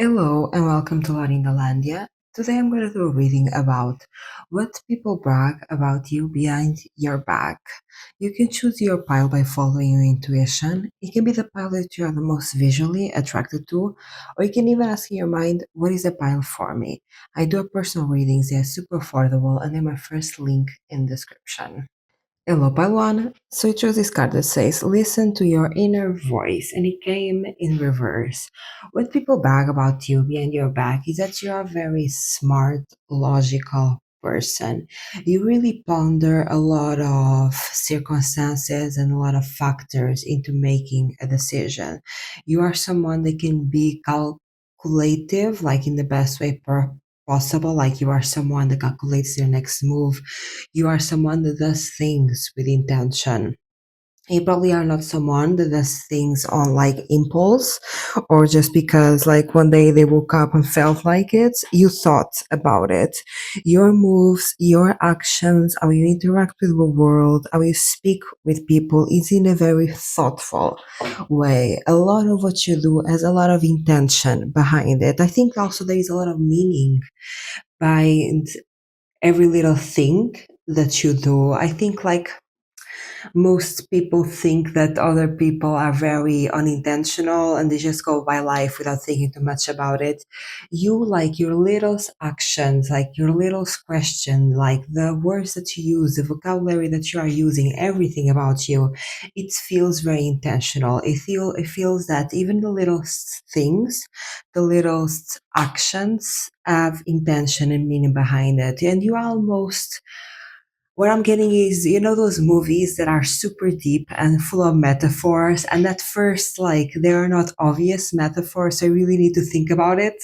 Hello and welcome to Laurindalandia. Today I'm going to do a reading about what people brag about you behind your back. You can choose your pile by following your intuition. It can be the pile that you are the most visually attracted to, or you can even ask in your mind, what is a pile for me? I do a personal readings, they are super affordable, and they're my first link in description. Hello, Paiwan. So I chose this card that says, listen to your inner voice, and it came in reverse. What people brag about you behind your back is that you are a very smart, logical person. You really ponder a lot of circumstances and a lot of factors into making a decision. You are someone that can be calculative, like in the best way possible, like you are someone that calculates their next move. You are someone that does things with intention. You probably are not someone that does things on like impulse or just because like one day they woke up and felt like it. You thought about it. Your moves, your actions, how you interact with the world, how you speak with people is in a very thoughtful way. A lot of what you do has a lot of intention behind it. I think also there is a lot of meaning behind every little thing that you do. I think like most people think that other people are very unintentional and they just go by life without thinking too much about it. You like your little actions, like your little question, like the words that you use, the vocabulary that you are using, everything about you, it feels very intentional. It feels that even the littlest things, the littlest actions have intention and meaning behind it. And you almost what I'm getting is, those movies that are super deep and full of metaphors, and at first, like, they are not obvious metaphors, so you really need to think about it,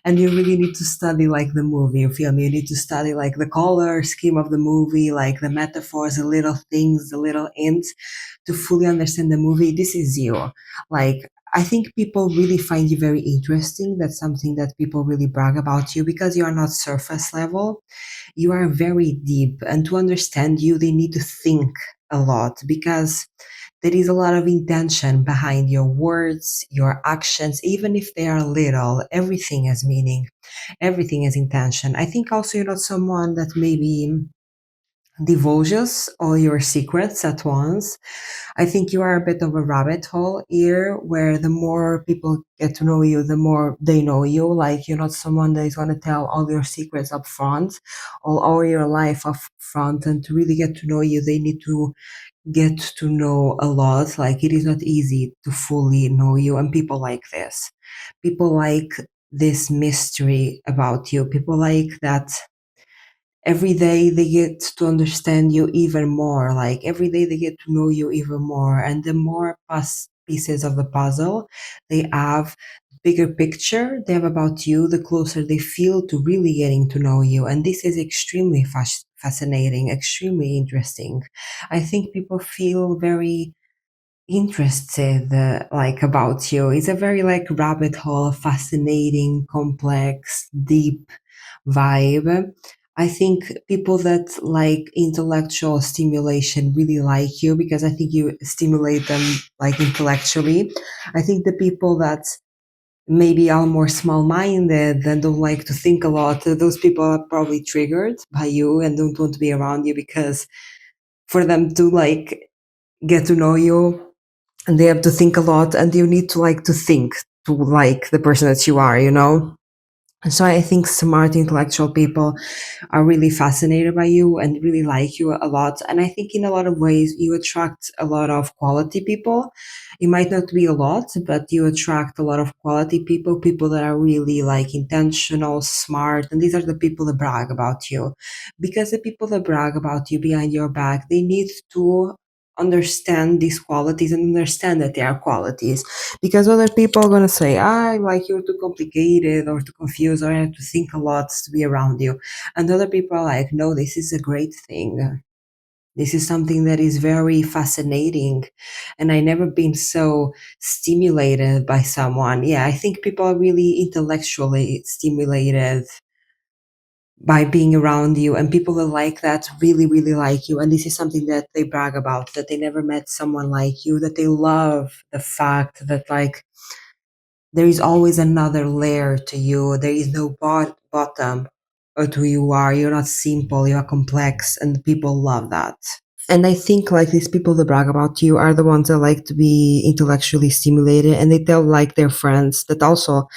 and you really need to study, like, the movie, you feel me? You need to study, like, the color scheme of the movie, like, the metaphors, the little things, the little hints, to fully understand the movie. This is you. Like, I think people really find you very interesting. That's something that people really brag about you because you are not surface level, you are very deep, and to understand you they need to think a lot because there is a lot of intention behind your words, your actions, even if they are little. Everything has meaning, everything has intention. I think also you're not someone that maybe divulges all your secrets at once. I think you are a bit of a rabbit hole here where the more people get to know you, the more they know you. Like you're not someone that is going to tell all your secrets up front, all your life up front. And to really get to know you, they need to get to know a lot. Like it is not easy to fully know you. And people like this. People like this mystery about you. People like that every day they get to understand you even more, like every day they get to know you even more, and the more pieces of the puzzle they have, bigger picture they have about you, the closer they feel to really getting to know you. And this is extremely fascinating, extremely interesting. I think people feel very interested, like about you. It's a very like rabbit hole, fascinating, complex, deep vibe. I think people that like intellectual stimulation really like you because I think you stimulate them like intellectually. I think the people that maybe are more small minded and don't like to think a lot, those people are probably triggered by you and don't want to be around you because for them to like get to know you and they have to think a lot and you need to like to think to like the person that you are, and so I think smart intellectual people are really fascinated by you and really like you a lot. And I think in a lot of ways you attract a lot of quality people. It might not be a lot, but you attract a lot of quality people, people that are really like intentional, smart. And these are the people that brag about you. Because the people that brag about you behind your back, they need to understand these qualities and understand that they are qualities, because other people are going to say, I like you're too complicated or too confused or I have to think a lot to be around you. And other people are like, no, this is a great thing. This is something that is very fascinating. And I never been so stimulated by someone. Yeah, I think people are really intellectually stimulated by being around you, and people that like that really really like you. And this is something that they brag about, that they never met someone like you, that they love the fact that like There is always another layer to you. There is no bottom of who you are. You're not simple, you are complex, and people love that. And I think like these people that brag about you are the ones that like to be intellectually stimulated, and they tell like their friends that also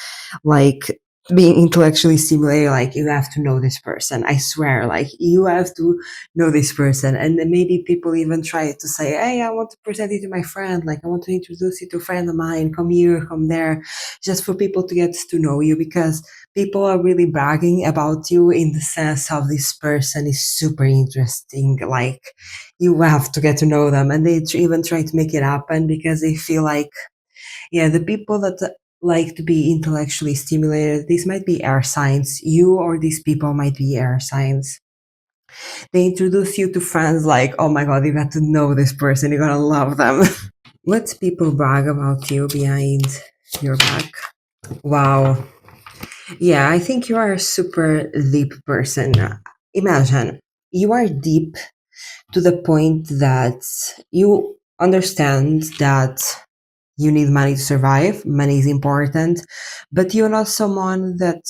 like being intellectually stimulated, like you have to know this person. I swear, like you have to know this person. And then maybe people even try to say, hey, I want to present you to my friend, like I want to introduce you to a friend of mine, come here, come there, just for people to get to know you, because people are really bragging about you in the sense of this person is super interesting, like you have to get to know them. And they even try to make it happen because they feel like, yeah, the people that like to be intellectually stimulated, these might be air signs. You or these people might be air signs. They introduce you to friends like, oh my god, you got to know this person, you're gonna love them. Let people brag about you behind your back. Wow. Yeah, I think you are a super deep person. Imagine you are deep to the point that you understand that you need money to survive. Money is important, but you're not someone that,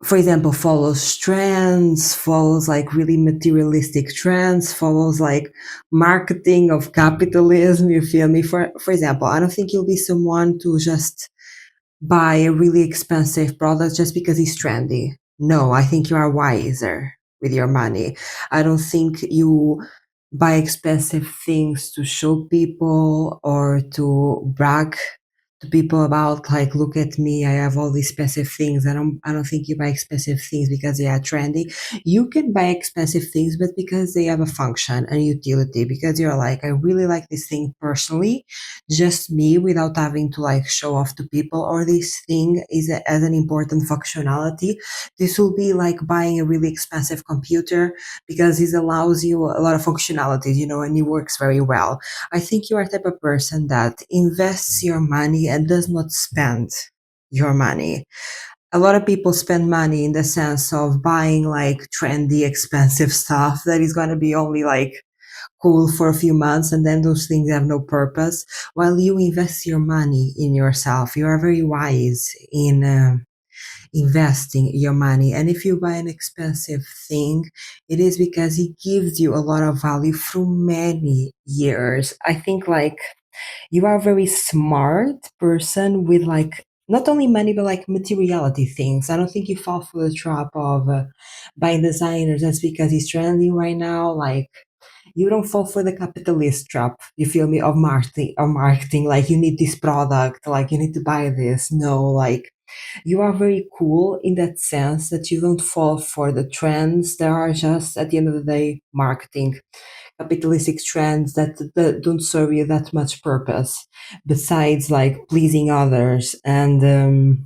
for example, follows trends, follows like really materialistic trends, follows like marketing of capitalism. You feel me? For example, I don't think you'll be someone to just buy a really expensive product just because it's trendy. No, I think you are wiser with your money. I don't think you buy expensive things to show people or to brag to people about, like, look at me, I have all these expensive things. I don't think you buy expensive things because they are trendy. You can buy expensive things, but because they have a function and utility, because you're like, I really like this thing personally, just me, without having to like show off to people, or this thing as an important functionality. This will be like buying a really expensive computer because it allows you a lot of functionalities, and it works very well. I think you are the type of person that invests your money and does not spend your money. A lot of people spend money in the sense of buying like trendy, expensive stuff that is going to be only like cool for a few months, and then those things have no purpose. While you invest your money in yourself, you are very wise in investing your money. And if you buy an expensive thing, it is because it gives you a lot of value through many years. I think like you are a very smart person with like not only money but like materiality things. I don't think you fall for the trap of buying designers just because it's trendy right now. Like you don't fall for the capitalist trap, you feel me, of marketing, like you need this product, like you need to buy this. No, like you are very cool in that sense that you don't fall for the trends that are just at the end of the day marketing, capitalistic trends that don't serve you that much purpose besides like pleasing others and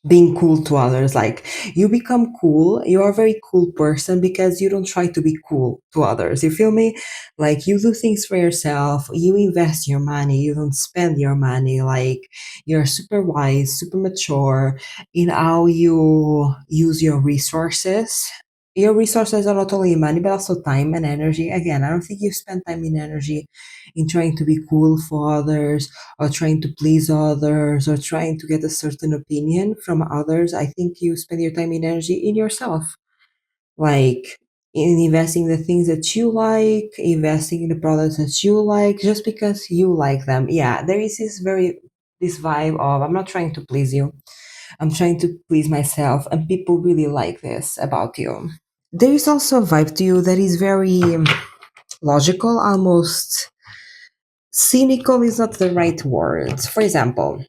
being cool to others. Like you become cool, you are a very cool person because you don't try to be cool to others, you feel me? Like you do things for yourself, you invest your money, you don't spend your money. Like you're super wise, super mature in how you use your resources. Your resources are not only money but also time and energy. Again, I don't think you spend time and energy in trying to be cool for others, or trying to please others, or trying to get a certain opinion from others. I think you spend your time and energy in yourself, like in investing the things that you like, investing in the products that you like, just because you like them. Yeah, there is this vibe of I'm not trying to please you. I'm trying to please myself, and people really like this about you. There is also a vibe to you that is very logical, almost cynical is not the right word. For example,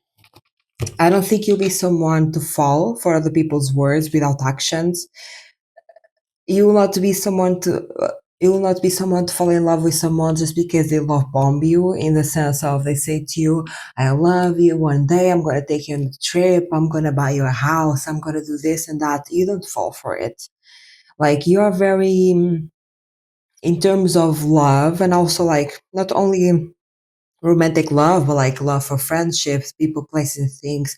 I don't think you'll be someone to fall for other people's words without actions. You will not be someone to. You will not be someone to fall in love with someone just because they love bomb you, in the sense of they say to you, I love you, one day I'm going to take you on a trip, I'm going to buy you a house, I'm going to do this and that. You don't fall for it. Like you are very, in terms of love, and also like not only romantic love, but like love for friendships, people, places, things.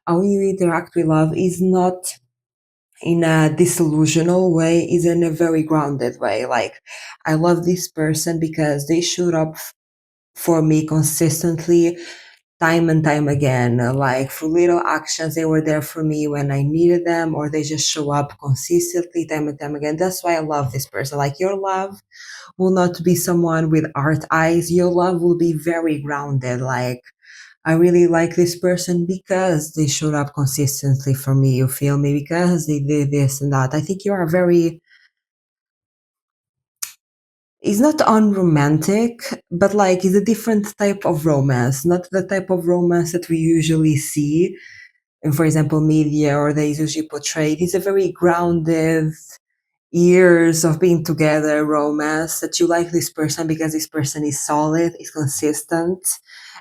How you interact with love is not in a disillusional way, is in a very grounded way. Like I love this person because they showed up for me consistently, time and time again. Like for little actions, they were there for me when I needed them, or they just show up consistently time and time again. That's why I love this person. Like your love will not be someone with art eyes. Your love will be very grounded. Like I really like this person because they showed up consistently for me. You feel me? Because they did this and that. I think you are very, it's not unromantic, but like it's a different type of romance, not the type of romance that we usually see in, for example, media or they usually portrayed. It's a very grounded, years of being together romance that you like this person because this person is solid, is consistent.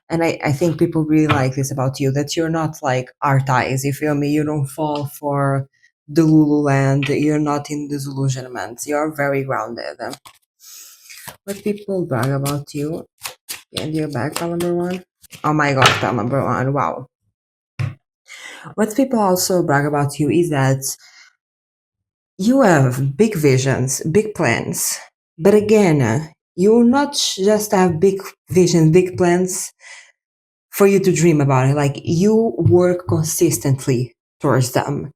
And I think people really like this about you, that you're not like art eyes, you feel me? You don't fall for the Lululand, you're not in disillusionment, you're very grounded. What people brag about you and your back, pal number one? Oh my god, pal number one, wow. What people also brag about you is that you have big visions, big plans. But again, you will not just have big visions, big plans for you to dream about it. Like you work consistently towards them.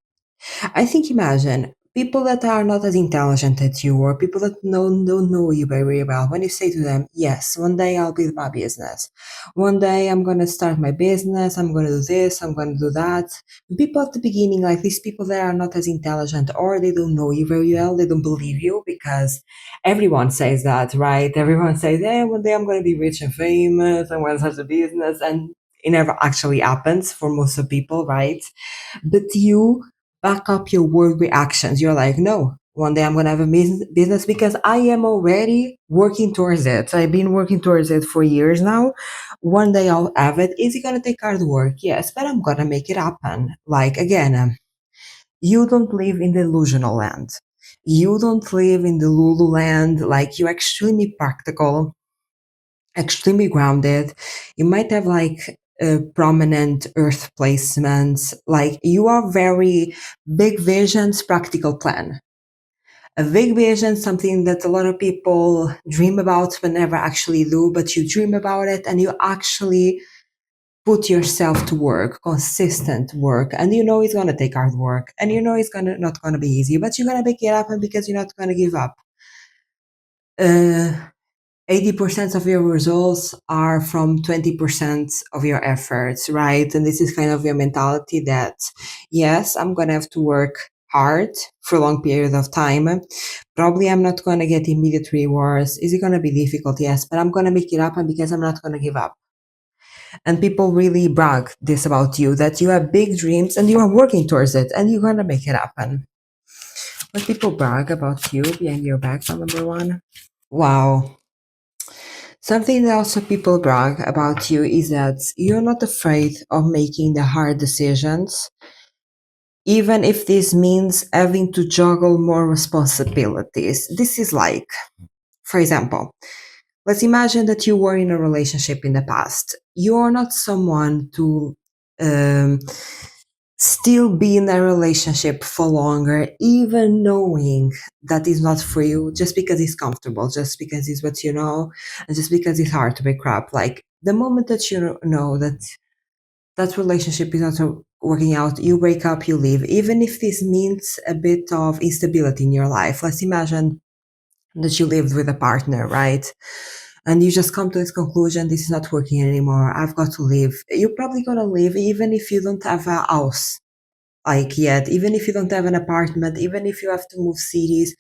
I think imagine people that are not as intelligent as you or people that don't know you very well. When you say to them, yes, one day I'll build my business. One day I'm going to start my business. I'm going to do this. I'm going to do that. People at the beginning, like these people that are not as intelligent or they don't know you very well, they don't believe you because everyone says that, right? Everyone says, hey, one day I'm going to be rich and famous. I'm going to start a business. And it never actually happens for most of people, right? But you back up your word with actions. You're like, no, one day I'm going to have a business because I am already working towards it. I've been working towards it for years now. One day I'll have it. Is it going to take hard work? Yes, but I'm going to make it happen. Like, again, you don't live in the illusional land. You don't live in the Lulu land. Like, you're extremely practical, extremely grounded. You might have like prominent earth placements. Like you are very big visions, practical plan. A big vision, something that a lot of people dream about but never actually do, but you dream about it and you actually put yourself to work, consistent work, and you know it's gonna take hard work, and you know it's gonna not gonna be easy, but you're gonna make it happen because you're not gonna give up. Uh, 80% of your results are from 20% of your efforts, right? And this is kind of your mentality that, yes, I'm going to have to work hard for a long period of time. Probably I'm not going to get immediate rewards. Is it going to be difficult? Yes, but I'm going to make it happen because I'm not going to give up. And people really brag this about you, that you have big dreams and you are working towards it and you're going to make it happen. When people brag about you behind your back, number one, wow. Something that also people brag about you is that you're not afraid of making the hard decisions, even if this means having to juggle more responsibilities. This is like, for example, let's imagine that you were in a relationship in the past. You're not someone to um, still be in a relationship for longer, even knowing that is not for you, just because it's comfortable, just because it's what you know, and just because it's hard to break up. Like the moment that you know that that relationship is not working out, you break up, you leave, even if this means a bit of instability in your life. Let's imagine that you lived with a partner, right? And you just come to this conclusion, this is not working anymore, I've got to leave. You're probably gonna leave even if you don't have a house like yet, even if you don't have an apartment, even if you have to move cities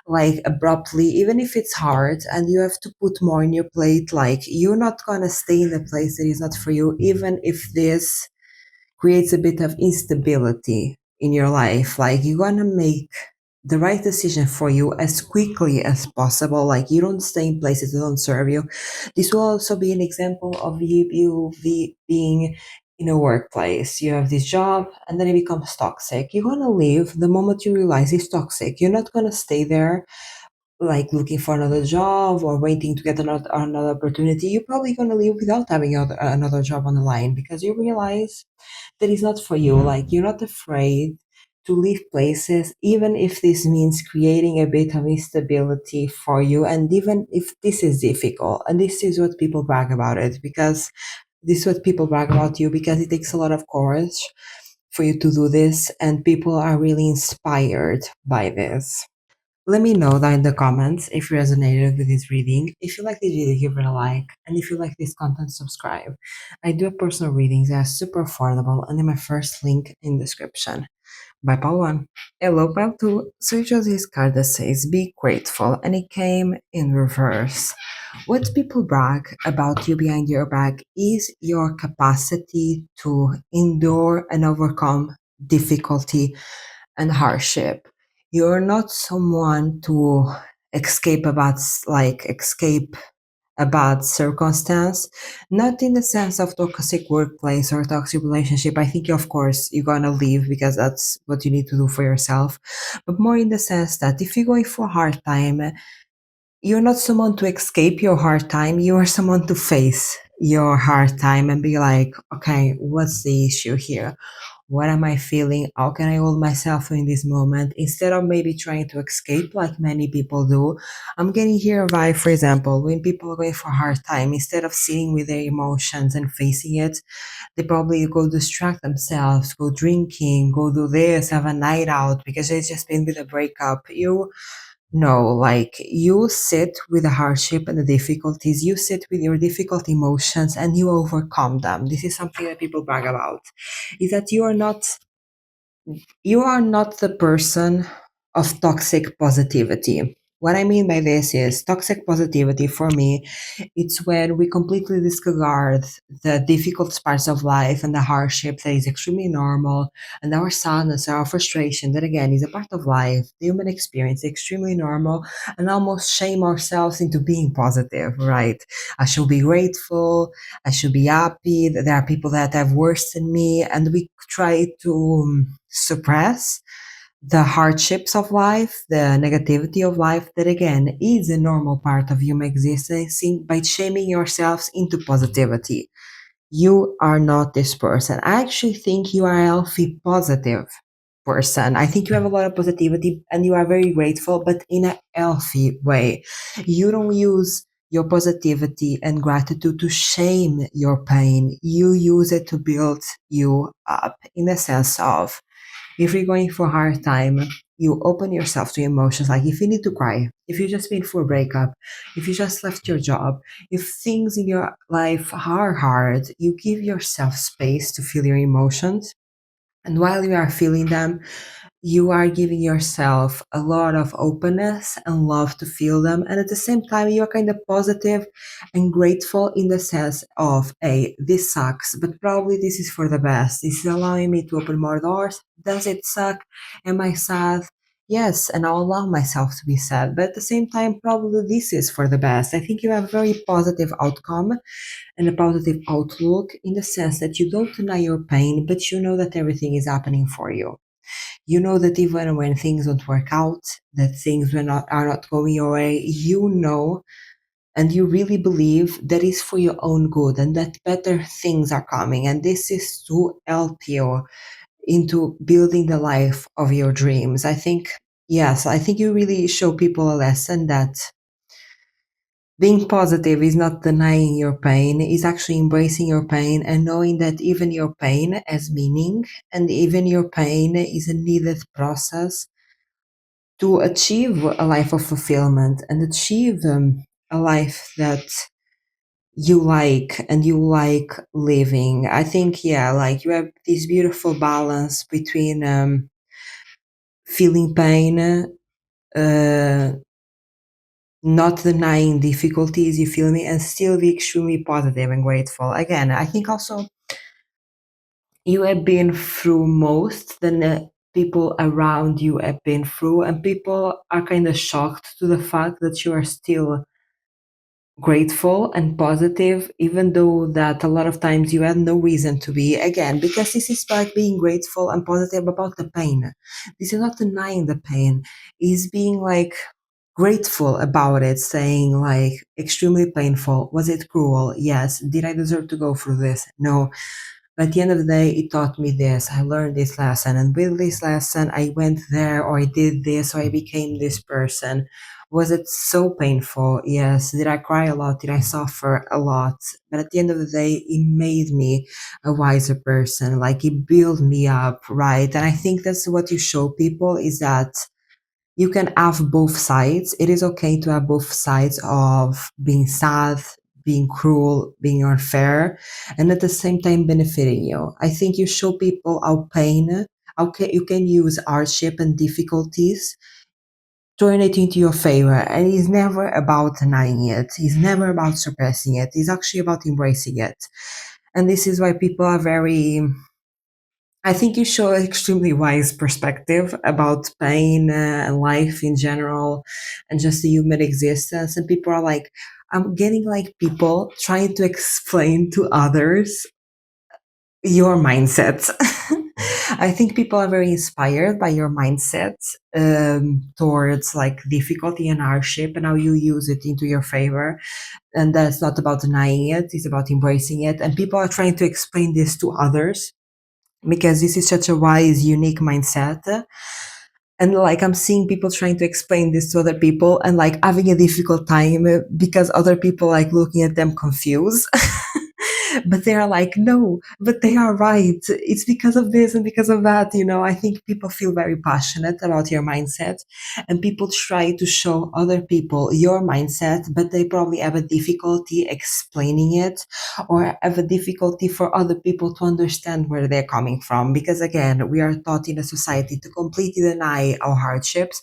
like abruptly, even if it's hard and you have to put more in your plate, like you're not gonna stay in a place that is not for you, even if this creates a bit of instability in your life. Like you're gonna make the right decision for you as quickly as possible. Like you don't stay in places that don't serve you. This will also be an example of being in a workplace. You have this job and then it becomes toxic. You're gonna leave the moment you realize it's toxic. You're not gonna stay there like looking for another job or waiting to get another opportunity. You're probably gonna leave without having another job on the line because you realize that is not for you. Like you're not afraid to leave places, even if this means creating a bit of instability for you, and even if this is difficult. And this is what people brag about it because This is what people brag about you, because it takes a lot of courage for you to do this, and people are really inspired by this. Let me know down in the comments if you resonated with this reading. If you like this video, give it a like. And if you like this content, subscribe. I do have personal readings that are super affordable, and in my first link in description. Bye, Pile 1. Hello, Pile 2. So you chose this card that says, be grateful, and it came in reverse. What people brag about you behind your back is your capacity to endure and overcome difficulty and hardship. You're not someone to escape about, escape a bad circumstance, not in the sense of toxic workplace or toxic relationship. I think, of course, you're gonna leave because that's what you need to do for yourself, but more in the sense that if you're going for a hard time, you're not someone to escape your hard time. You are someone to face your hard time and be like, okay, what's the issue here? What am I feeling? How can I hold myself in this moment? Instead of maybe trying to escape like many people do, I'm getting here a vibe, for example, when people are going for a hard time, instead of sitting with their emotions and facing it, they probably go distract themselves, go drinking, go do this, have a night out because they've just been with a breakup. You no, like you sit with the hardship and the difficulties, you sit with your difficult emotions and you overcome them. This is something that people brag about. Is that you are not the person of toxic positivity. What I mean by this is toxic positivity for me, it's when we completely disregard the difficult parts of life and the hardship that is extremely normal, and our sadness, our frustration, that again is a part of life, the human experience, extremely normal, and almost shame ourselves into being positive, right? I should be grateful, I should be happy that there are people that have worse than me, and we try to suppress the hardships of life, the negativity of life, that again is a normal part of human existence, by shaming yourselves into positivity. You are not this person. I actually think you are a healthy, positive person. I think you have a lot of positivity and you are very grateful, but in a healthy way. You don't use your positivity and gratitude to shame your pain. You use it to build you up in the sense of, if you're going for a hard time, you open yourself to emotions. Like if you need to cry, if you just been through a breakup, if you just left your job, if things in your life are hard, you give yourself space to feel your emotions. And while you are feeling them, you are giving yourself a lot of openness and love to feel them. And at the same time, you're kind of positive and grateful in the sense of, hey, this sucks, but probably this is for the best. This is allowing me to open more doors. Does it suck? Am I sad? Yes, and I'll allow myself to be sad. But at the same time, probably this is for the best. I think you have a very positive outcome and a positive outlook in the sense that you don't deny your pain, but you know that everything is happening for you. You know that even when things don't work out, that things are not going your way, you know and you really believe that is for your own good and that better things are coming. And this is to help you into building the life of your dreams. I think, yes, I think you really show people a lesson that being positive is not denying your pain, is actually embracing your pain and knowing that even your pain has meaning and even your pain is a needed process to achieve a life of fulfillment and achieve a life that you like and you like living. I think, yeah, like you have this beautiful balance between feeling pain, not denying difficulties, you feel me, and still be extremely positive and grateful. Again, I think also you have been through most than people around you have been through, and people are kind of shocked to the fact that you are still grateful and positive, even though that a lot of times you had no reason to be. Again, because this is like being grateful and positive about the pain. This is not denying the pain, is being like grateful about it, saying like extremely painful. Was it cruel? Yes. Did I deserve to go through this? No. But at the end of the day, it taught me this. I learned this lesson, and with this lesson, I went there, or I did this, or I became this person. Was it so painful? Yes. Did I cry a lot? Did I suffer a lot? But at the end of the day, it made me a wiser person. Like, it built me up, right? And I think that's what you show people, is that you can have both sides. It is okay to have both sides of being sad, being cruel, being unfair, and at the same time benefiting you. I think you show people how pain, you can use hardship and difficulties, turn it into your favor. And it's never about denying it. It's never about suppressing it. It's actually about embracing it. And this is why people are very, I think you show an extremely wise perspective about pain and life in general and just the human existence. And people are like, I'm getting like people trying to explain to others your mindset. I think people are very inspired by your mindset towards like difficulty and hardship and how you use it into your favor. And that's not about denying it, it's about embracing it. And people are trying to explain this to others because this is such a wise, unique mindset. And like, I'm seeing people trying to explain this to other people and like having a difficult time because other people like looking at them confused. But they are like, no, but they are right. It's because of this and because of that. I think people feel very passionate about your mindset, and people try to show other people your mindset, but they probably have a difficulty explaining it, or have a difficulty for other people to understand where they're coming from. Because again, we are taught in a society to completely deny our hardships.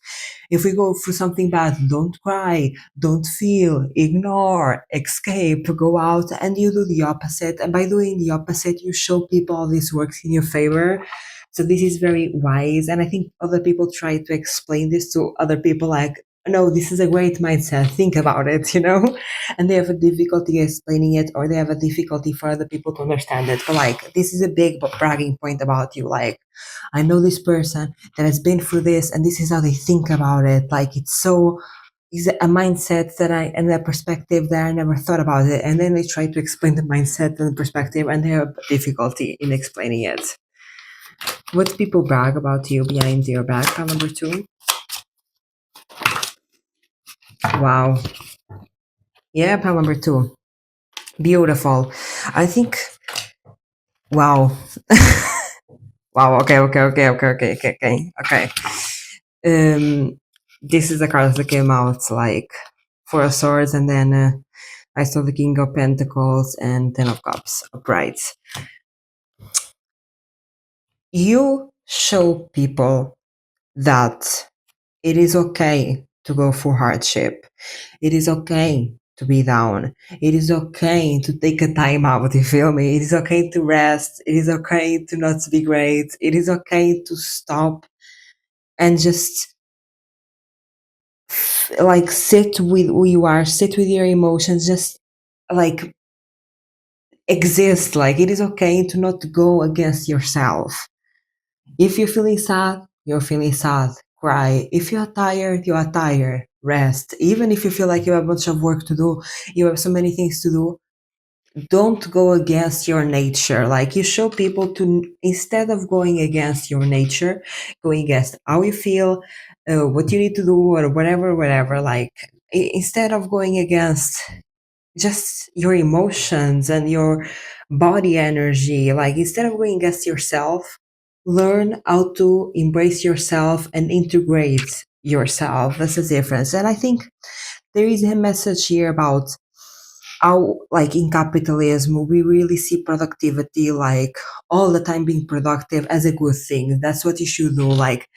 If we go through something bad, don't cry, don't feel, ignore, escape, go out, and you do the opposite. And by doing the opposite, you show people all this works in your favor. So this is very wise. And I think other people try to explain this to other people like, no, this is a great mindset. Think about it. And they have a difficulty explaining it, or they have a difficulty for other people to understand it. But like, this is a big bragging point about you. Like, I know this person that has been through this, and this is how they think about it. Like, it's a mindset and a perspective that I never thought about it. And then they try to explain the mindset and the perspective, and they have difficulty in explaining it. What people brag about you behind your back? Pile number 2. Wow. Yeah, pile number 2. Beautiful. I think, wow. Wow. Okay. This is the cards that came out, like Four of Swords, and then I saw the King of Pentacles and Ten of Cups upright. You show people that it is okay to go through hardship. It is okay to be down. It is okay to take a time out, you feel me? It is okay to rest. It is okay to not be great. It is okay to stop and just like sit with who you are, sit with your emotions, just like exist. Like, it is okay to not go against yourself. If you're feeling sad, you're feeling sad. Cry. If you are tired, you are tired. Rest. Even if you feel like you have a bunch of work to do, you have so many things to do, don't go against your nature. Like, you show people to, instead of going against your nature, going against how you feel, what you need to do, or whatever. Like, instead of going against just your emotions and your body energy, like, instead of going against yourself, learn how to embrace yourself and integrate yourself. That's the difference. And I think there is a message here about how, like, in capitalism, we really see productivity, like, all the time being productive as a good thing. That's what you should do. Like,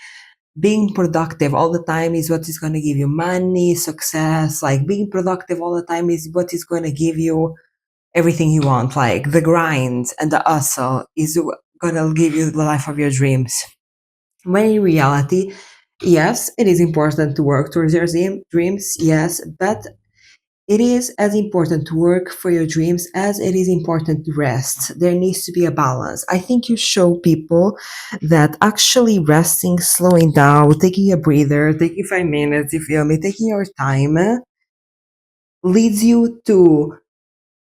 being productive all the time is what is going to give you money, success. Like, being productive all the time is what is going to give you everything you want. Like, the grind and the hustle is going to give you the life of your dreams. When in reality, yes, it is important to work towards your dreams, yes, but it is as important to work for your dreams as it is important to rest. There needs to be a balance. I think you show people that actually resting, slowing down, taking a breather, taking 5 minutes, you feel me, taking your time, leads you to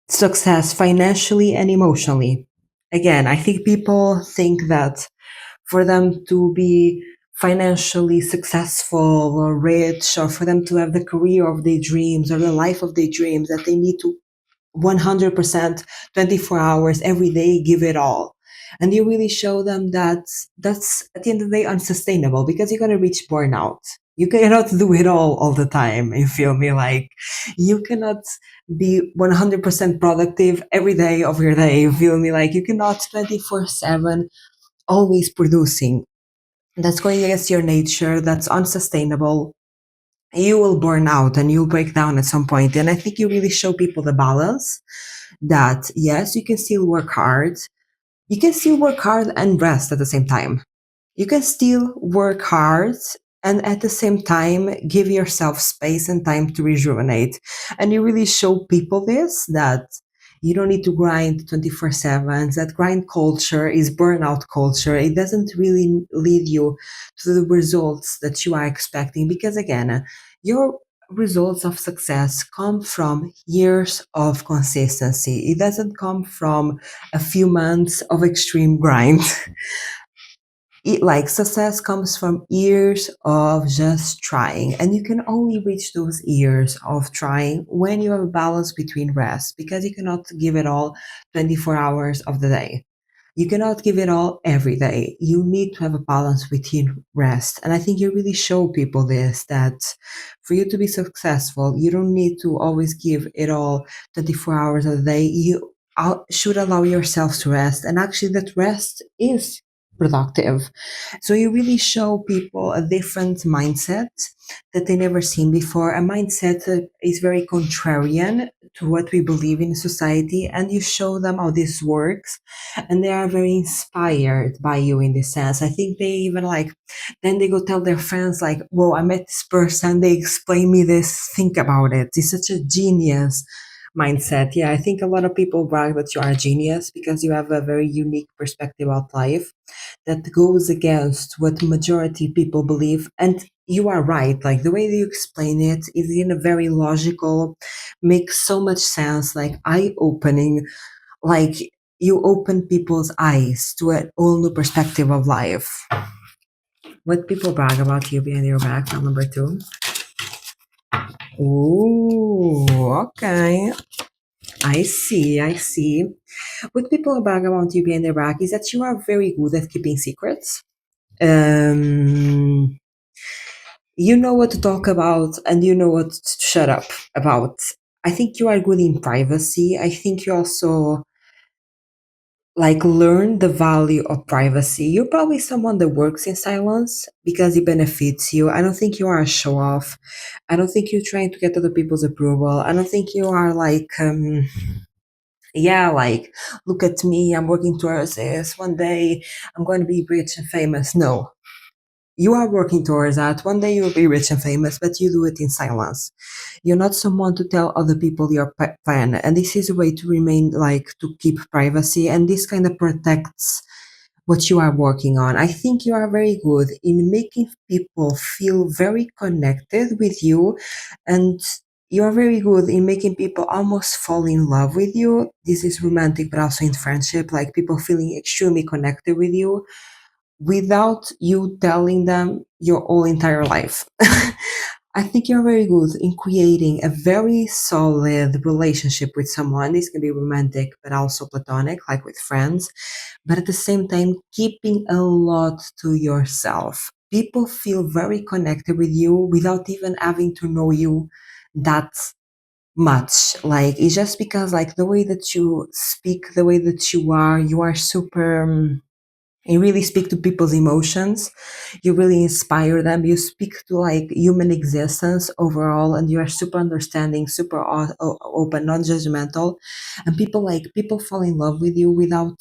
success financially and emotionally. again, I think people think that for them to be financially successful or rich, or for them to have the career of their dreams or the life of their dreams, that they need to 100% 24 hours every day give it all. And you really show them that that's at the end of the day unsustainable, because you're going to reach burnout. You cannot do it all the time. You feel me? Like, you cannot be 100% productive every day of your day. You feel me? Like, you cannot 24/7 always producing. That's going against your nature. That's unsustainable. You will burn out and you'll break down at some point. And I think you really show people the balance, that yes, you can still work hard. You can still work hard and rest at the same time. You can still work hard and at the same time give yourself space and time to rejuvenate. And you really show people this, that you don't need to grind 24/7. That grind culture is burnout culture. It doesn't really lead you to the results that you are expecting, because again, your results of success come from years of consistency. It doesn't come from a few months of extreme grind. Like, success comes from years of just trying, and you can only reach those years of trying when you have a balance between rest, because you cannot give it all 24 hours of the day. You cannot give it all every day. You need to have a balance between rest. And I think you really show people this, that for you to be successful, you don't need to always give it all 24 hours a day. You should allow yourself to rest. And actually, that rest is productive. So you really show people a different mindset that they never seen before, a mindset that is very contrarian to what we believe in society, and you show them how this works, and they are very inspired by you in this sense. I think they even like, then they go tell their friends like, whoa, I met this person, they explain me this, think about it, it's such a genius mindset. Yeah, I think a lot of people brag that you are a genius because you have a very unique perspective about life that goes against what majority people believe. And you are right, like the way that you explain it is in a very logical, makes so much sense, like eye-opening, like you open people's eyes to a whole new perspective of life. What people brag about you behind your back, file number two. Ooh, okay. I see. What people brag about you behind their back is that you are very good at keeping secrets. Um, you know what to talk about and you know what to shut up about. I think you are good in privacy. I think you also like learn the value of privacy. You're probably someone that works in silence because it benefits you. I don't think you are a show off. I don't think you're trying to get other people's approval. I don't think you are like yeah, like, look at me, I'm working towards this. One day I'm going to be rich and famous. No, you are working towards that. One day you will be rich and famous, but you do it in silence. You're not someone to tell other people your plan. And this is a way to remain, like, to keep privacy. And this kind of protects what you are working on. I think you are very good in making people feel very connected with you. And you are very good in making people almost fall in love with you. This is romantic, but also in friendship, like people feeling extremely connected with you without you telling them your whole entire life. I think you're very good in creating a very solid relationship with someone. This can be romantic, but also platonic, like with friends. But at the same time, keeping a lot to yourself. People feel very connected with you without even having to know you that much. Like, it's just because, like, the way that you speak, the way that you are super. You really speak to people's emotions. You really inspire them. You speak to like human existence overall, and you are super understanding, super open, non-judgmental. And people fall in love with you without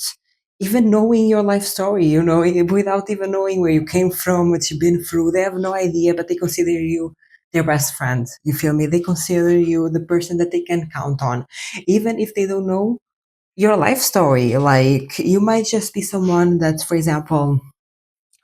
even knowing your life story. You know, without even knowing where you came from, what you've been through. They have no idea, but they consider you their best friend. You feel me? They consider you the person that they can count on, even if they don't know your life story. Like, you might just be someone that, for example,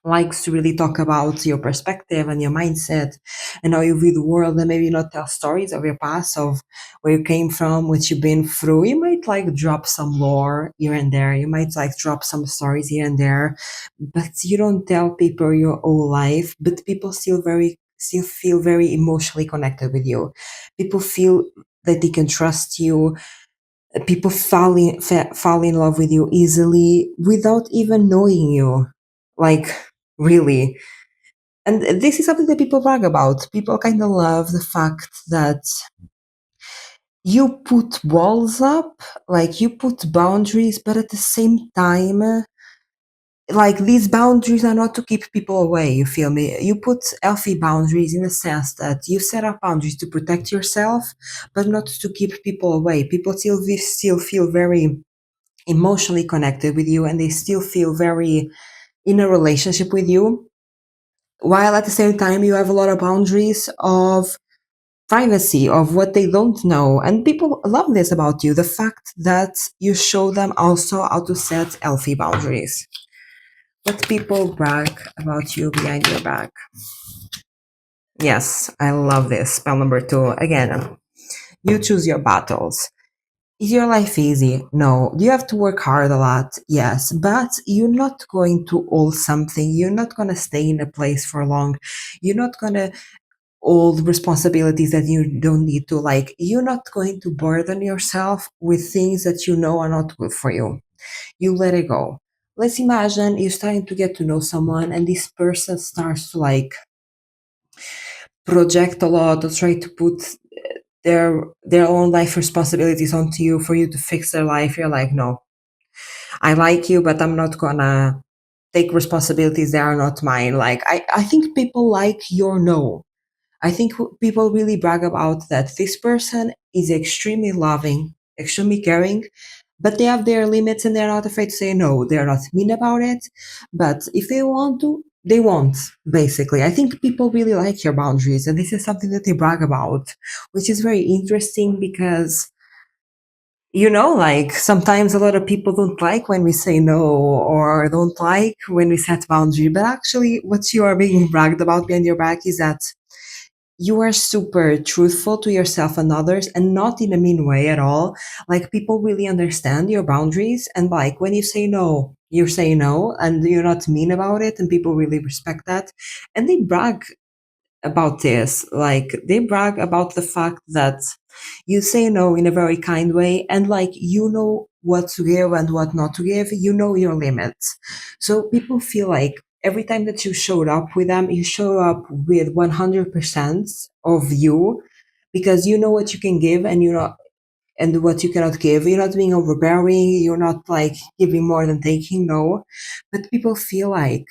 likes to really talk about your perspective and your mindset and how you view the world, and maybe not tell stories of your past, of where you came from, what you've been through. You might like drop some lore here and there. You might like drop some stories here and there, but you don't tell people your whole life. But people still feel very emotionally connected with you. People feel that they can trust you. People fall in love with you easily without even knowing you. Like, really. And this is something that people brag about. People kind of love the fact that you put walls up, like you put boundaries, but at the same time, like these boundaries are not to keep people away. You feel me? You put healthy boundaries in the sense that you set up boundaries to protect yourself, but not to keep people away. People still feel very emotionally connected with you, and they still feel very in a relationship with you, while at the same time you have a lot of boundaries of privacy, of what they don't know. And people love this about you, the fact that you show them also how to set healthy boundaries. But people brag about you behind your back. Yes, I love this. Spell number 2. Again, you choose your battles. Is your life easy? No. Do you have to work hard a lot? Yes. But you're not going to hold something. You're not going to stay in a place for long. You're not going to hold responsibilities that you don't need to. Like, you're not going to burden yourself with things that you know are not good for you. You let it go. Let's imagine you're starting to get to know someone, and this person starts to like project a lot or try to put their own life responsibilities onto you for you to fix their life. You're like, no, I like you, but I'm not gonna take responsibilities that are not mine. Like, I think people like your no. I think people really brag about that this person is extremely loving, extremely caring, but they have their limits and they're not afraid to say no. They're not mean about it, but if they want to, they won't, basically. I think people really like your boundaries, and this is something that they brag about, which is very interesting because like sometimes a lot of people don't like when we say no, or don't like when we set boundary. But actually, what you are being bragged about behind your back is that you are super truthful to yourself and others, and not in a mean way at all. Like, people really understand your boundaries, and like when you say no, you say no, and you're not mean about it, and people really respect that. And they brag about this. Like, they brag about the fact that you say no in a very kind way, and like you know what to give and what not to give. You know your limits. So people feel like every time that you showed up with them, you show up with 100% of you, because you know what you can give and and what you cannot give. You're not being overbearing. You're not like giving more than taking. No. But people feel like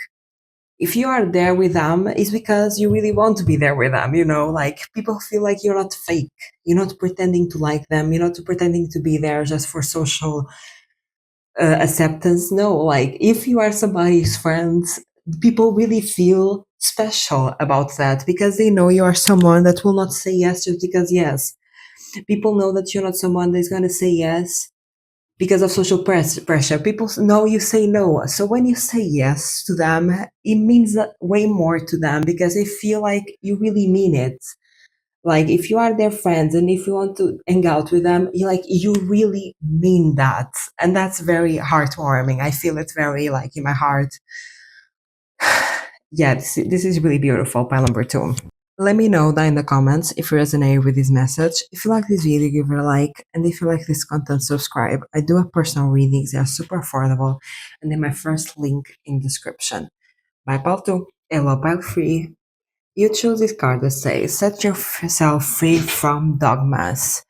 if you are there with them, it's because you really want to be there with them. Like, people feel like you're not fake. You're not pretending to like them. You're not pretending to be there just for social acceptance. No, like, if you are somebody's friends, people really feel special about that, because they know you are someone that will not say yes just because yes. People know that you're not someone that's going to say yes because of social pressure. People know you say no. So when you say yes to them, it means way more to them, because they feel like you really mean it. Like, if you are their friends and if you want to hang out with them, you really mean that. And that's very heartwarming. I feel it very like in my heart. Yeah, this is really beautiful. Pile number 2. Let me know down in the comments if you resonate with this message. If you like this video, give it a like. And if you like this content, subscribe. I do have personal readings. They are super affordable. And then my first link in description. Bye, pile 2. Hello, pile 3. You choose this card that says, set yourself free from dogmas.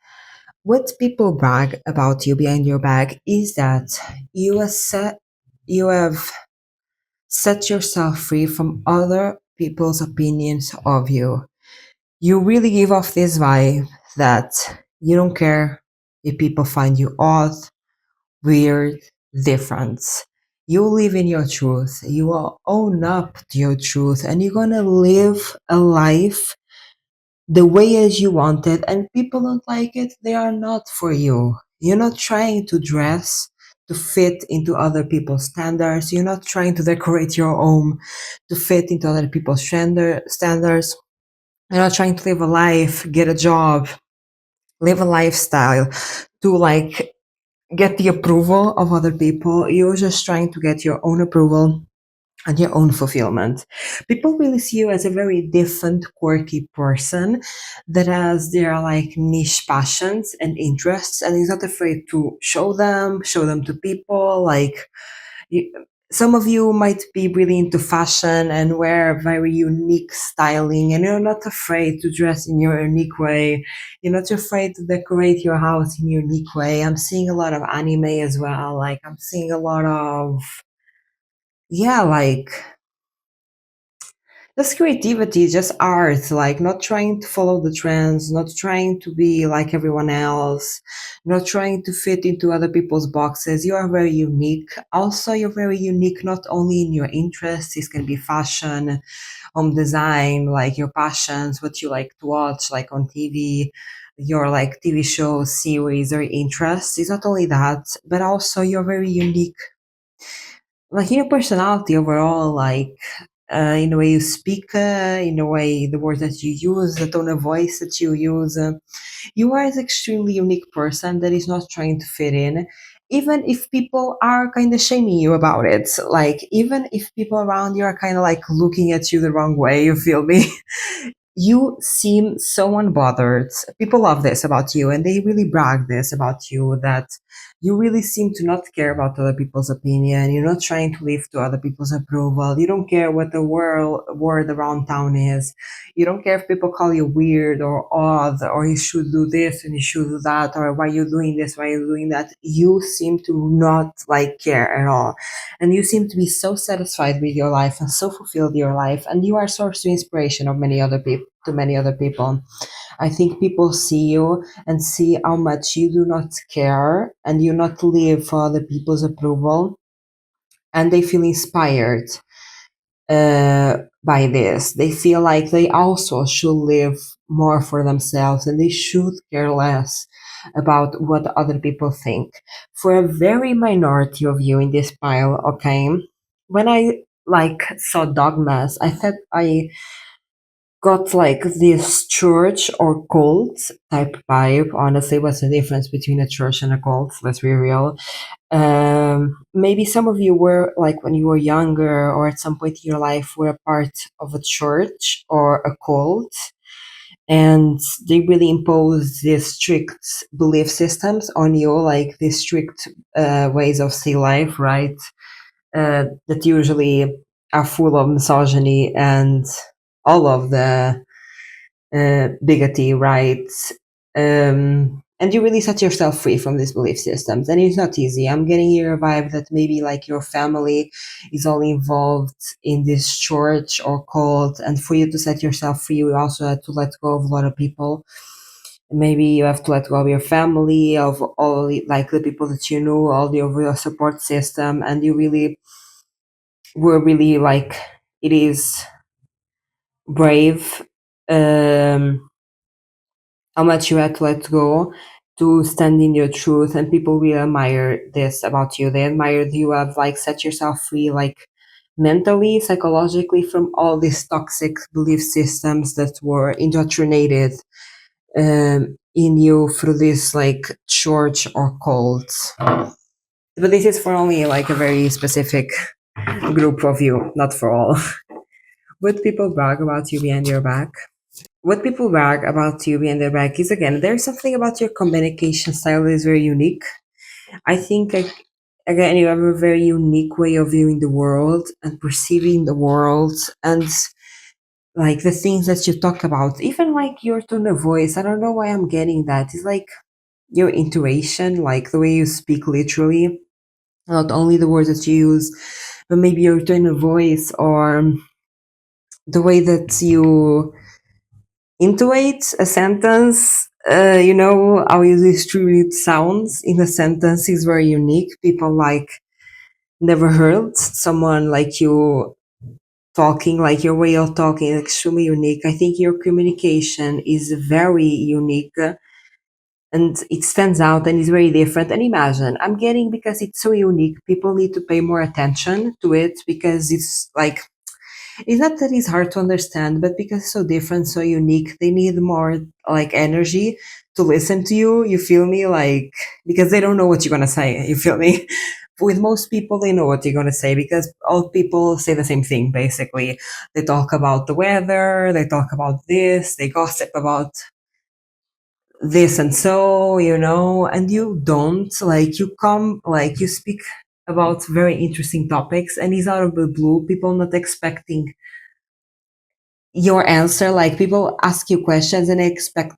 What people brag about you behind your back is that you have set yourself free from other people's opinions of you. You really give off this vibe that you don't care if people find you odd, weird, different. You live in your truth. You will own up to your truth, and you're gonna live a life the way as you want it. And people don't like it, they are not for you. You're not trying to dress to fit into other people's standards. You're not trying to decorate your home to fit into other people's standards. You're not trying to live a life, get a job, live a lifestyle to like get the approval of other people. You're just trying to get your own approval and your own fulfillment. People really see you as a very different, quirky person that has their like niche passions and interests, and is not afraid to show them to people. Like you, some of you might be really into fashion and wear very unique styling, and you're not afraid to dress in your unique way. You're not afraid to decorate your house in your unique way. I'm seeing a lot of anime as well. Like I'm seeing a lot of, yeah, like just creativity, just art, like not trying to follow the trends, not trying to be like everyone else, not trying to fit into other people's boxes. You are very unique. Also, you're very unique not only in your interests, this can be fashion, home design, like your passions, what you like to watch, like on TV, your like TV shows, series, or interests. It's not only that, but also you're very unique like in your personality overall, like in the way you speak, in the way the words that you use, the tone of voice that you use. You are an extremely unique person that is not trying to fit in, even if people are kind of shaming you about it. Like, even if people around you are kind of like looking at you the wrong way, you feel me? You seem so unbothered. People love this about you, and they really brag this about you that you really seem to not care about other people's opinion. You're not trying to live to other people's approval. You don't care what the word around town is. You don't care if people call you weird or odd, or you should do this and you should do that, or why you doing this, why you doing that. You seem to not like care at all, and you seem to be so satisfied with your life and so fulfilled with your life, and you are a source of inspiration of many other people to many other people. I think people see you and see how much you do not care and you not live for other people's approval, and they feel inspired by this. They feel like they also should live more for themselves and they should care less about what other people think. For a very minority of you in this pile, okay, when I like saw dogmas, I thought I got like this church or cult type vibe. Honestly, what's the difference between a church and a cult? Let's be real. Maybe some of you were like when you were younger or at some point in your life were a part of a church or a cult, and they really impose these strict belief systems on you, like these strict ways of see life, right? That usually are full of misogyny and all of the bigotry, right? And you really set yourself free from these belief systems, and it's not easy. I'm getting here a vibe that maybe like your family is all involved in this church or cult, and for you to set yourself free, you also have to let go of a lot of people. Maybe you have to let go of your family, of all like the people that you know, all the of your support system, and you really were really like it is brave. How much you had to let go to stand in your truth, and people will admire this about you. They admire that you have like set yourself free, like mentally, psychologically, from all these toxic belief systems that were indoctrinated in you through this like church or cult. But this is for only like a very specific group of you, not for all. Would people brag about you behind your back? What people brag about you behind their back is, again, there's something about your communication style that is very unique. I think, like, again, you have a very unique way of viewing the world and perceiving the world, and like the things that you talk about, even like your tone of voice. I don't know why I'm getting that. It's like your intuition, like the way you speak literally, not only the words that you use, but maybe your tone of voice or the way that you intuit a sentence. You know how you distribute sounds in a sentence is very unique. People like never heard someone like you talking, like your way of talking is extremely unique. I think your communication is very unique, and it stands out and is very different. And imagine, I'm getting, because it's so unique, people need to pay more attention to it, because it's like, it's not that it's hard to understand, but because it's so different, so unique, they need more like energy to listen to you. You feel me? Like, because they don't know what you're gonna say. You feel me? With most people, they know what you're gonna say, because all people say the same thing basically. They talk about the weather, they talk about this, they gossip about this and so, and you don't, like, you come, like, you speak about very interesting topics, and it's out of the blue, people not expecting your answer. Like, people ask you questions and they expect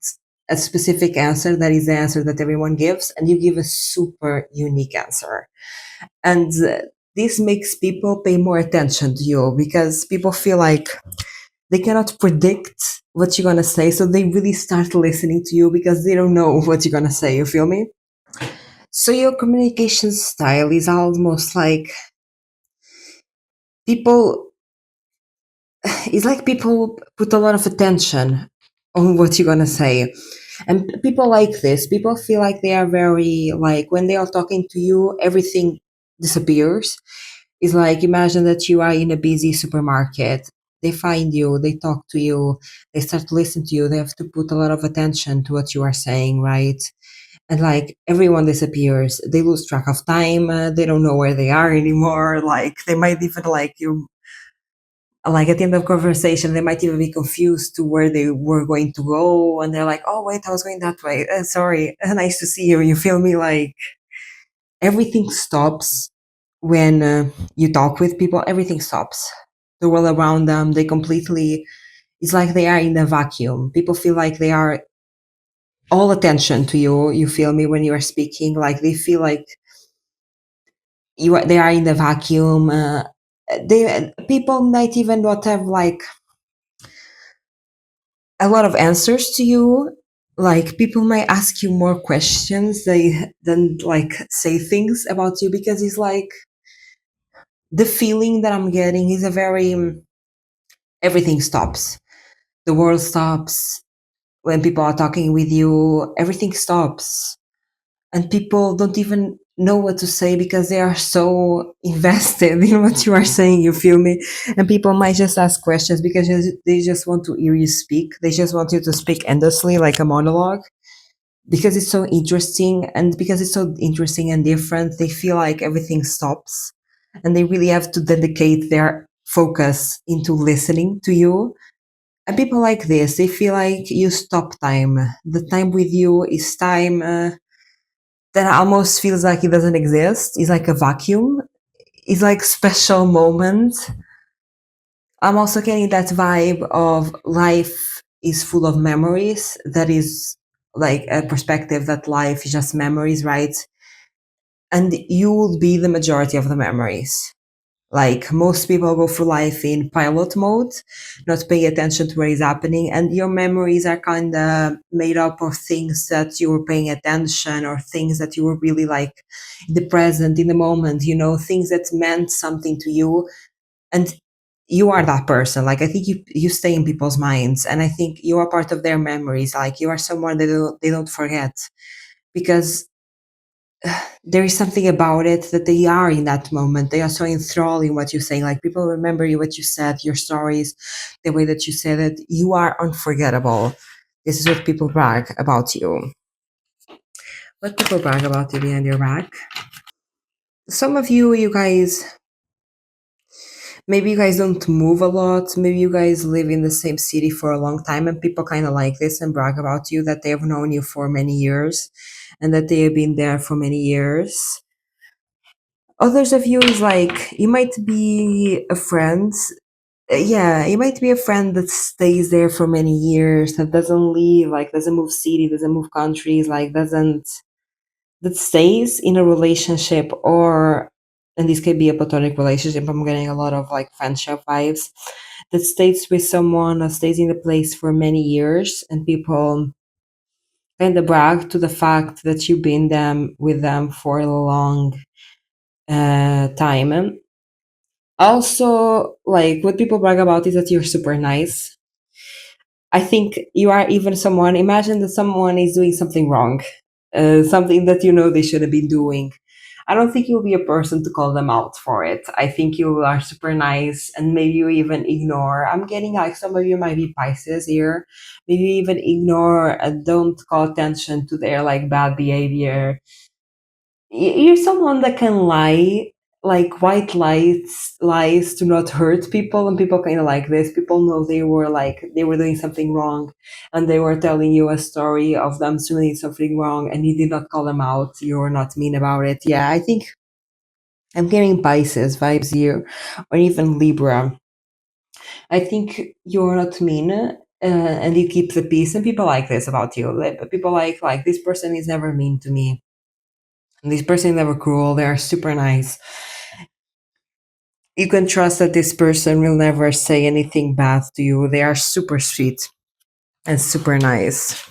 a specific answer that is the answer that everyone gives, and you give a super unique answer. And this makes people pay more attention to you, because people feel like they cannot predict what you're going to say, so they really start listening to you because they don't know what you're going to say. You feel me? So your communication style is almost like people, it's like people put a lot of attention on what you're going to say. And people like this, people feel like they are very, like, when they are talking to you, everything disappears. It's like, imagine that you are in a busy supermarket. They find you, they talk to you, they start to listen to you. They have to put a lot of attention to what you are saying, right? And like, everyone disappears. They lose track of time. They don't know where they are anymore. Like, they might even, like, you, like, at the end of conversation, they might even be confused to where they were going to go, and they're like, "Oh wait, I was going that way. Sorry, nice to see you." You feel me? Like, everything stops when you talk with people. Everything stops. The world around them, they completely. It's like they are in a vacuum. People feel like they are all attention to you. You feel me when you are speaking? Like, they feel like they are in a vacuum. They People might even not have like a lot of answers to you. Like, people might ask you more questions than like say things about you, because it's like, the feeling that I'm getting is a very, everything stops. The world stops when people are talking with you. Everything stops, and people don't even know what to say because they are so invested in what you are saying. You feel me? And people might just ask questions because they just want to hear you speak. They just want you to speak endlessly, like a monologue, because it's so interesting. And because it's so interesting and different, they feel like everything stops, and they really have to dedicate their focus into listening to you. And people like this, they feel like you stop time. The time with you is time that almost feels like it doesn't exist. It's like a vacuum. It's like special moments. I'm also getting that vibe of life is full of memories. That is like a perspective that life is just memories, right? And you will be the majority of the memories. Like, most people go through life in pilot mode, not paying attention to what is happening, and your memories are kind of made up of things that you were paying attention, or things that you were really like in the present, in the moment, things that meant something to you. And you are that person. Like, I think you stay in people's minds, and I think you are part of their memories. Like, you are someone they don't forget, because there is something about it that they are in that moment. They are so enthralled in what you say. Like, people remember you, what you said, your stories, the way that you said it. You are unforgettable. This is what people brag about you. What people brag about you behind your back. Some of you guys, maybe you guys don't move a lot. Maybe you guys live in the same city for a long time, and people kind of like this and brag about you, that they have known you for many years and that they have been there for many years. Others of you is like, you might be a friend. Yeah, you might be a friend that stays there for many years, that doesn't leave, like, doesn't move city, doesn't move countries, like, doesn't, that stays in a relationship, or, and this could be a platonic relationship. I'm getting a lot of like friendship vibes, that stays with someone, or stays in a place for many years, and people kind of brag to the fact that you've been with them for a long time. Also, like, what people brag about is that you're super nice. I think you are even someone, imagine that someone is doing something wrong. something that you know they shouldn't be doing. I don't think you'll be a person to call them out for it. I think you are super nice and maybe you even ignore. I'm getting like some of you might be Pisces here. Maybe you even ignore and don't call attention to their like bad behavior. You're someone that can lie, like white lies to not hurt people, and people kind of like this. People know they were doing something wrong, and they were telling you a story of them doing something wrong, and you did not call them out. You were not mean about it. Yeah, I think I'm getting Pisces vibes here, or even Libra. I think you're not mean. And you keep the peace, and people like this about you. People like this person is never mean to me. This person is never cruel. They are super nice. You can trust that this person will never say anything bad to you. They are super sweet and super nice.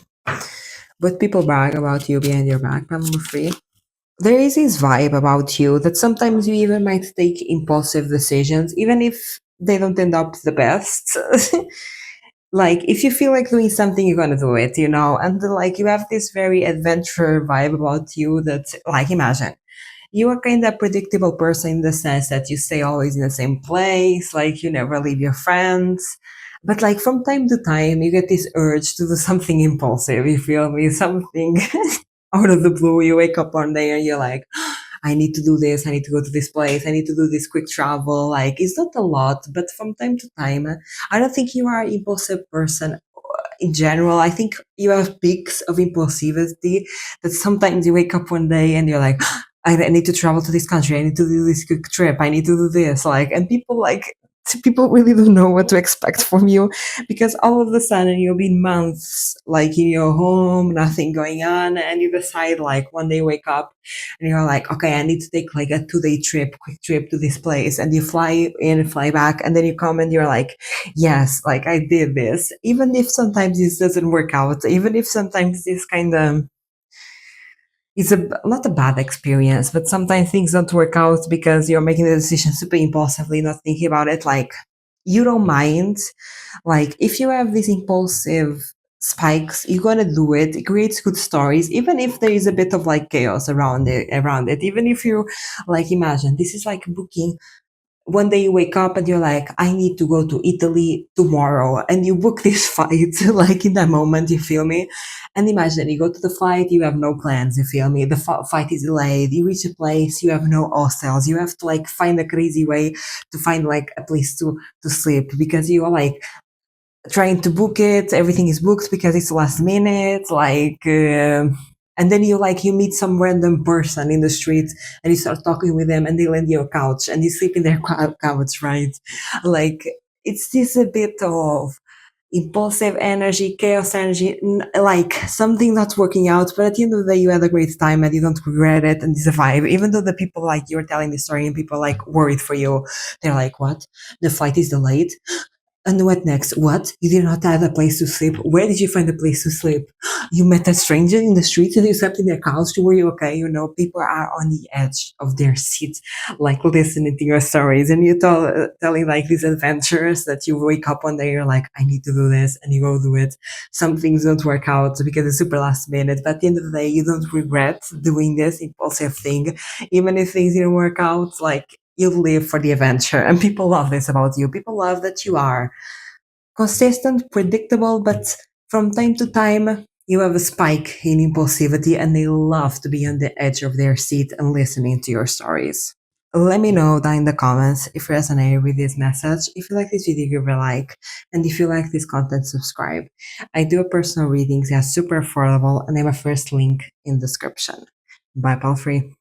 But people brag about you behind your back, number three. There is this vibe about you that sometimes you even might take impulsive decisions, even if they don't end up the best. Like, if you feel like doing something, you're gonna do it, you know? And like, you have this very adventure vibe about you that, like, imagine you are kind of predictable person in the sense that you stay always in the same place, like you never leave your friends. But like from time to time, you get this urge to do something impulsive. You feel me? Something out of the blue. You wake up one day and you're like, I need to do this. I need to go to this place. I need to do this quick travel. Like it's not a lot, but from time to time, I don't think you are an impulsive person in general. I think you have peaks of impulsivity that sometimes you wake up one day and you're like, I need to travel to this country. I need to do this quick trip. I need to do this. Like, and people really don't know what to expect from you because all of a sudden you'll be months like in your home, nothing going on, and you decide like one day wake up and you're like, okay, I need to take like a 2 day trip, quick trip to this place, and you fly in and fly back, and then you come and you're like, yes, like I did this, even if sometimes this doesn't work out, even if sometimes this kind of it's not a bad experience, but sometimes things don't work out because you're making the decision super impulsively, not thinking about it. Like you don't mind, like if you have these impulsive spikes, you're gonna do it. It creates good stories, even if there is a bit of like chaos around it. Around it, even if you like imagine this is like booking one day you wake up and you're like, I need to go to Italy tomorrow. And you book this flight, like in that moment, you feel me? And imagine you go to the flight, you have no plans, you feel me? The flight is delayed, you reach a place, you have no hostels, you have to like find a crazy way to find like a place to sleep because you are like, trying to book it, everything is booked because it's last minute, like and then you meet some random person in the street and you start talking with them and they lend you a couch and you sleep in their couch, right? Like it's this a bit of impulsive energy, chaos energy, like something not working out, but at the end of the day you had a great time and you don't regret it, and it's a vibe. Even though the people like you're telling the story and people like worried for you, they're like, what, the flight is delayed? And what next? What? You did not have a place to sleep? Where did you find a place to sleep? You met a stranger in the street and you slept in their couch. Were you okay? You know, people are on the edge of their seats, like listening to your stories. And you telling like these adventures that you wake up one day, you're like, I need to do this. And you go do it. Some things don't work out because it's super last minute. But at the end of the day, you don't regret doing this impulsive thing. Even if things didn't work out, like, you live for the adventure, and people love this about you. People love that you are consistent, predictable, but from time to time you have a spike in impulsivity and they love to be on the edge of their seat and listening to your stories. Let me know down in the comments if you resonate with this message. If you like this video, give it a like. And if you like this content, subscribe. I do a personal readings, they are super affordable, and I have a first link in description. Bye, pal free.